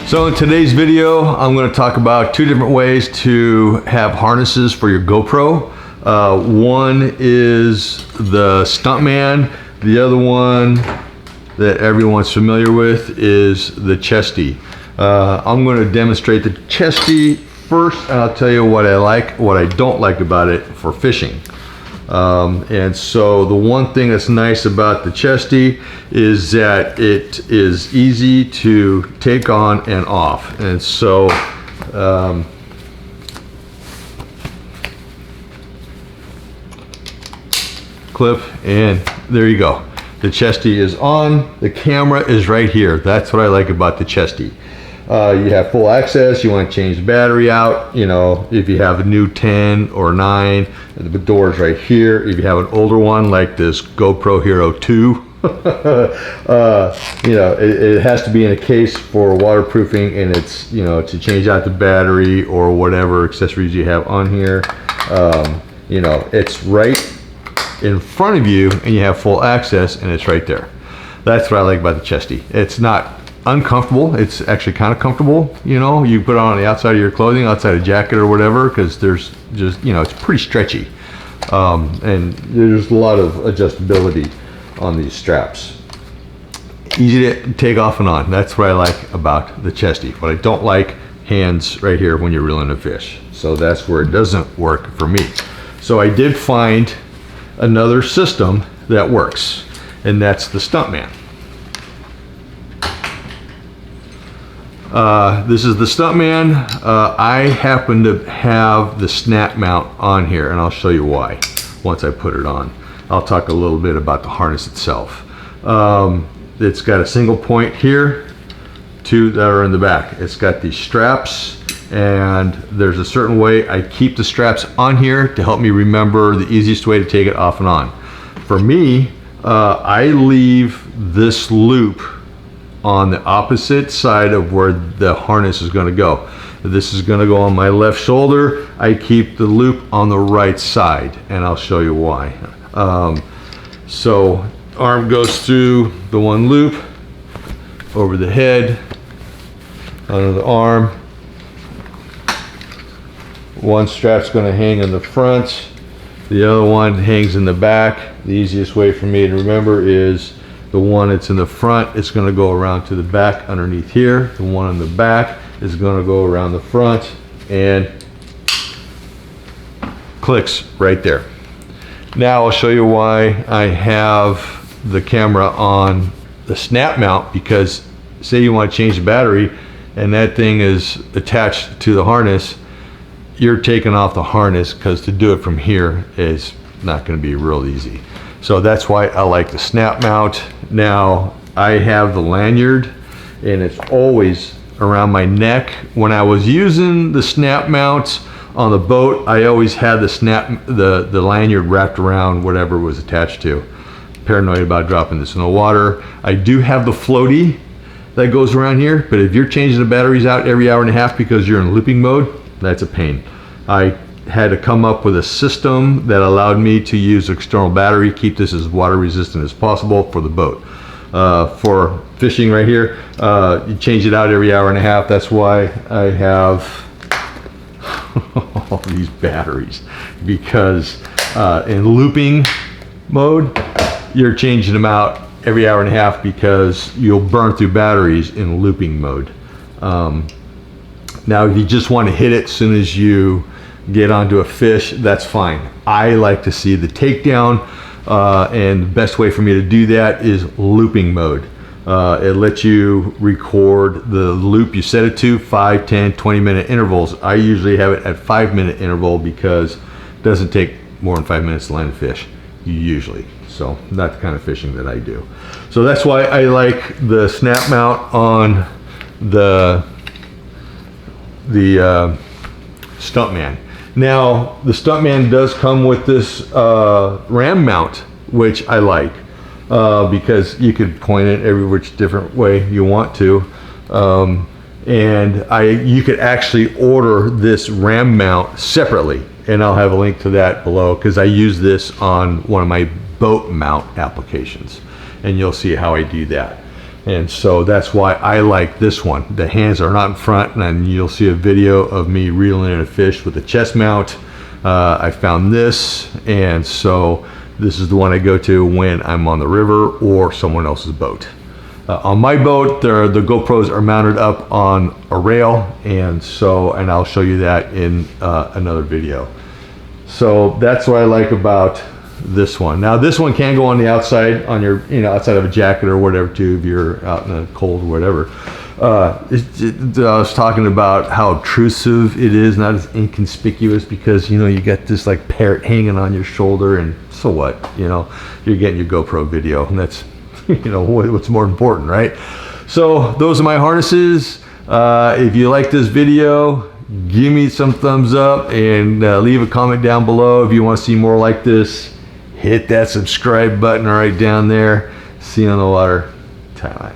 So in today's video, I'm going to talk about two different ways to have harnesses for your GoPro. One is the Stuntman. The other one that everyone's familiar with is the Chesty. I'm going to demonstrate the Chesty first, and I'll tell you what I like, what I don't like about it for fishing. And so the one thing that's nice about the Chesty is that it is easy to take on and off. And so clip, and there you go. The Chesty is on, the camera is right here. That's what I like about the Chesty. You have full access. You want to change the battery out, you know, if you have a new 10 or 9, the door is right here. If you have an older one like this GoPro Hero 2, you know, it has to be in a case for waterproofing, and it's, you know, to change out the battery or whatever accessories you have on here. You know, it's right in front of you and you have full access, and it's right there. That's what I like about the Chesty. It's not uncomfortable. It's actually kind of comfortable. You know, you put it on the outside of your clothing, outside a jacket or whatever, because there's just, you know, it's pretty stretchy, and there's a lot of adjustability on these straps. Easy to take off and on. That's what I like about the Chesty. What I don't like, hands right here when you're reeling a fish. So that's where it doesn't work for me. So I did find another system that works, and that's the Stuntman. This is the Stuntman. I happen to have the snap mount on here, and I'll show you why once I put it on. I'll talk a little bit about the harness itself. It's got a single point here, two that are in the back. It's got these straps, and there's a certain way I keep the straps on here to help me remember the easiest way to take it off and on. For me, I leave this loop on the opposite side of where the harness is going to go. This is going to go on my left shoulder. I keep the loop on the right side, and I'll show you why. So arm goes through the one loop, over the head, under the arm. One strap's going to hang in the front, the other one hangs in the back. The easiest way for me to remember is the one that's in the front, it's going to go around to the back underneath here. The one in the back is going to go around the front and clicks right there. Now I'll show you why I have the camera on the snap mount, because say you want to change the battery and that thing is attached to the harness, you're taking off the harness, because to do it from here is not going to be real easy. So that's why I like the snap mount. Now I have the lanyard, and it's always around my neck. When I was using the snap mounts on the boat, I always had the lanyard wrapped around whatever it was attached to. Paranoid about dropping this in the water. I do have the floaty that goes around here, but if you're changing the batteries out every hour and a half because you're in looping mode, that's a pain. I had to come up with a system that allowed me to use external battery, keep this as water resistant as possible for the boat. For fishing right here, you change it out every hour and a half. That's why I have all these batteries, because in looping mode, you're changing them out every hour and a half because you'll burn through batteries in looping mode. Now if you just want to hit it as soon as you get onto a fish, that's fine. I like to see the takedown, and the best way for me to do that is looping mode. It lets you record the loop you set it to, 5, 10, 20-minute intervals. I usually have it at 5-minute interval because it doesn't take more than 5 minutes to land a fish, usually. So that's the kind of fishing that I do. So that's why I like the snap mount on the Stuntman. Now the Stuntman does come with this ram mount, which I like, because you could point it every which different way you want to, and you could actually order this ram mount separately, and I'll have a link to that below, because I use this on one of my boat mount applications, and you'll see how I do that. And so that's why I like this one. The hands are not in front, and you'll see a video of me reeling in a fish with a chest mount. I found this, and so this is the one I go to when I'm on the river or someone else's boat. On my boat, the GoPros are mounted up on a rail, and I'll show you that in another video. So that's what I like about this one. Now this one can go on the outside, on your, outside of a jacket or whatever too, if you're out in the cold or whatever. I was talking about how obtrusive it is, not as inconspicuous, because you got this like parrot hanging on your shoulder, and so what, you're getting your GoPro video, and that's what's more important, right? So those are my harnesses. If you like this video, give me some thumbs up, and leave a comment down below if you want to see more like this. Hit that subscribe button right down there. See you on the water. Thailand.